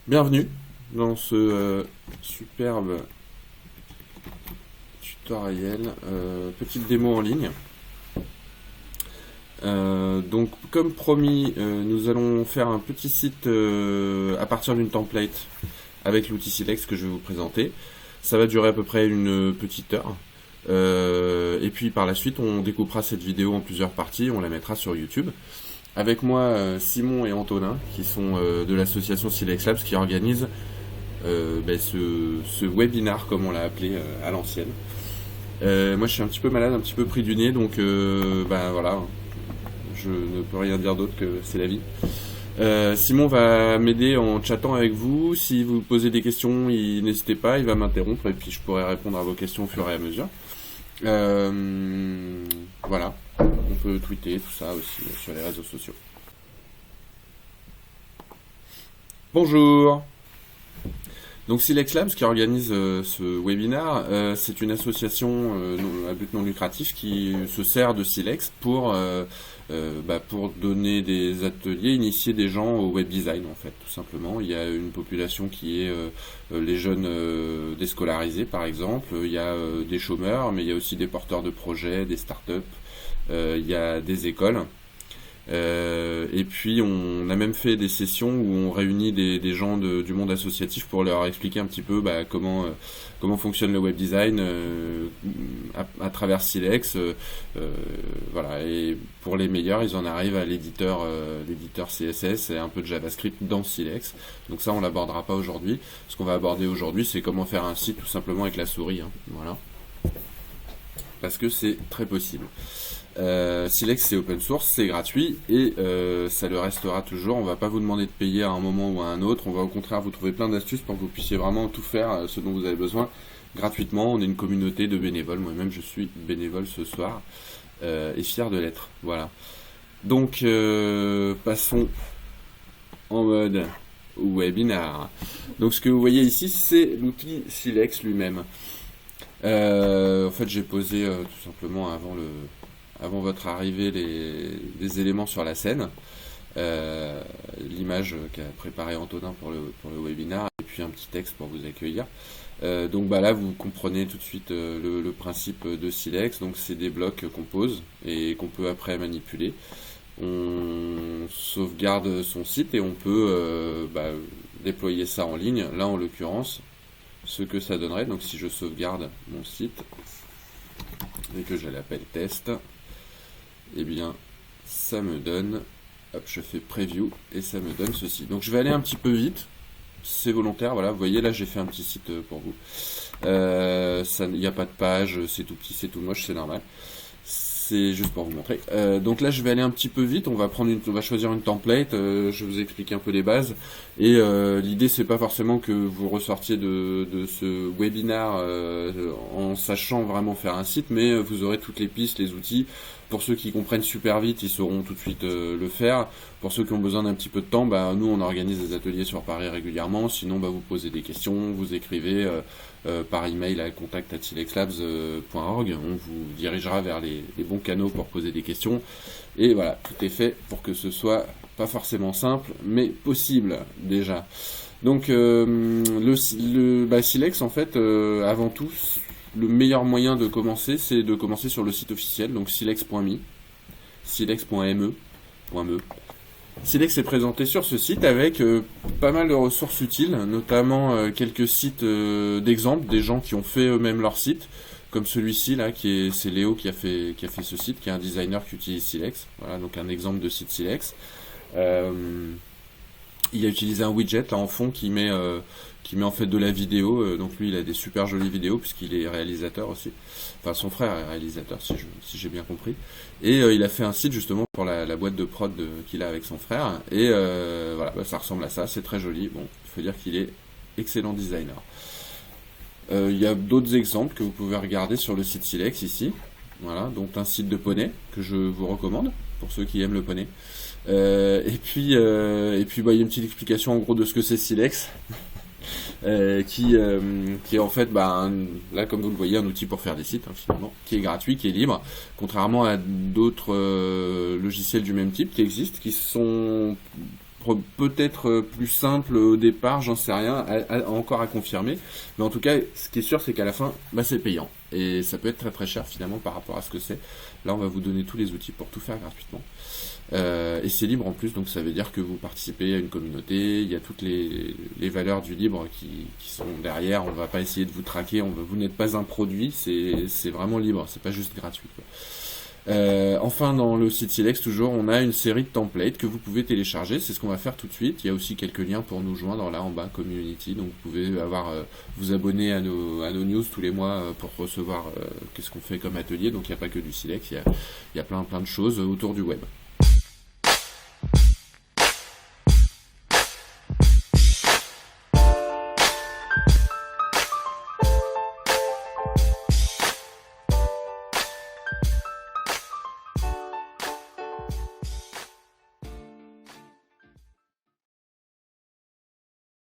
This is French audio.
Bienvenue dans ce superbe tutoriel, petite démo en ligne. Donc comme promis, nous allons faire un petit site à partir d'une template avec l'outil Silex que je vais vous présenter. Ça va durer à peu près une petite heure. Et puis par la suite, on découpera cette vidéo en plusieurs parties, on la mettra sur YouTube. Avec moi, Simon et Antonin, qui sont de l'association Silex Labs, qui organise ce webinar, comme on l'a appelé à l'ancienne. Moi, je suis un petit peu malade, un petit peu pris du nez, donc voilà, je ne peux rien dire d'autre que c'est la vie. Simon va m'aider en chattant avec vous. Si vous posez des questions, n'hésitez pas, il va m'interrompre et puis je pourrai répondre à vos questions au fur et à mesure. Voilà, on peut tweeter tout ça aussi sur les réseaux sociaux. Bonjour. Donc Silex Labs qui organise ce webinar, c'est une association à but non lucratif qui se sert de Silex pour donner des ateliers, initier des gens au web design en fait, tout simplement. Il y a une population qui est les jeunes déscolarisés par exemple, il y a des chômeurs, mais il y a aussi des porteurs de projets, des startups, il y a des écoles. Et puis on a même fait des sessions où on réunit des gens du monde associatif pour leur expliquer un petit peu comment fonctionne le web design à travers Silex. Voilà. Et pour les meilleurs, ils en arrivent à l'éditeur CSS et un peu de JavaScript dans Silex. Donc ça, on l'abordera pas aujourd'hui. Ce qu'on va aborder aujourd'hui, c'est comment faire un site tout simplement avec la souris. Voilà. Parce que c'est très possible. Silex c'est open source, c'est gratuit et ça le restera toujours. On va pas vous demander de payer à un moment ou à un autre. On va au contraire vous trouver plein d'astuces pour que vous puissiez vraiment tout faire ce dont vous avez besoin gratuitement. On est une communauté de bénévoles. Moi-même je suis bénévole ce soir et fier de l'être. Voilà. Donc passons en mode webinar. Donc ce que vous voyez ici c'est l'outil Silex lui-même. En fait j'ai posé tout simplement avant votre arrivée les éléments sur la scène, l'image qu'a préparé Antonin pour le webinar, et puis un petit texte pour vous accueillir. Donc là vous comprenez tout de suite le principe de Silex. Donc c'est des blocs qu'on pose et qu'on peut après manipuler. On sauvegarde son site et on peut déployer ça en ligne. Là en l'occurrence, ce que ça donnerait, donc si je sauvegarde mon site et que je l'appelle test, et bien ça me donne, hop, je fais preview et ça me donne ceci. Donc je vais aller un petit peu vite, c'est volontaire, voilà, vous voyez là j'ai fait un petit site pour vous. Il n'y a pas de page, c'est tout petit, c'est tout moche, c'est normal. C'est juste pour vous montrer. Donc là je vais aller un petit peu vite, on va choisir une template, je vous explique un peu les bases. Et l'idée c'est pas forcément que vous ressortiez de ce webinar en sachant vraiment faire un site, mais vous aurez toutes les pistes, les outils. Pour ceux qui comprennent super vite, ils sauront tout de suite le faire. Pour ceux qui ont besoin d'un petit peu de temps, nous on organise des ateliers sur Paris régulièrement. Sinon vous posez des questions, vous écrivez par email à contact@silexlabs.org. On vous dirigera vers les bons canaux pour poser des questions. Et voilà, tout est fait pour que ce soit pas forcément simple, mais possible déjà. Donc Silex en fait, avant tout, le meilleur moyen de commencer, c'est de commencer sur le site officiel, donc silex.me, silex.me. Silex est présenté sur ce site avec pas mal de ressources utiles, notamment quelques sites d'exemple, des gens qui ont fait eux-mêmes leur site, comme celui-ci là, c'est Léo qui a fait ce site, qui est un designer qui utilise Silex. Voilà, donc un exemple de site Silex. Il a utilisé un widget là en fond qui met en fait de la vidéo. Donc lui il a des super jolies vidéos puisqu'il est réalisateur aussi. Enfin son frère est réalisateur si j'ai bien compris. Et il a fait un site justement pour la boîte de prod qu'il a avec son frère. Et voilà, ça ressemble à ça, c'est très joli. Bon, il faut dire qu'il est excellent designer. Il y a d'autres exemples que vous pouvez regarder sur le site Silex ici. Voilà, donc un site de poney que je vous recommande pour ceux qui aiment le poney. Et puis il y a une petite explication en gros de ce que c'est Silex. Qui est en fait là comme vous le voyez un outil pour faire des sites finalement, qui est gratuit, qui est libre, contrairement à d'autres logiciels du même type qui existent, qui sont peut-être plus simple au départ, j'en sais rien, encore à confirmer. Mais en tout cas, ce qui est sûr, c'est qu'à la fin, bah, c'est payant. Et ça peut être très très cher finalement par rapport à ce que c'est. Là, on va vous donner tous les outils pour tout faire gratuitement. Et c'est libre en plus, donc ça veut dire que vous participez à une communauté, il y a toutes les valeurs du libre qui sont derrière, on va pas essayer de vous traquer, vous n'êtes pas un produit, c'est vraiment libre, c'est pas juste gratuit, quoi. Enfin, dans le site Silex, toujours, on a une série de templates que vous pouvez télécharger. C'est ce qu'on va faire tout de suite. Il y a aussi quelques liens pour nous joindre là en bas, Community. Donc, vous pouvez vous abonner à nos news tous les mois pour recevoir qu'est-ce qu'on fait comme atelier. Donc, il n'y a pas que du Silex, il y a plein de choses autour du web.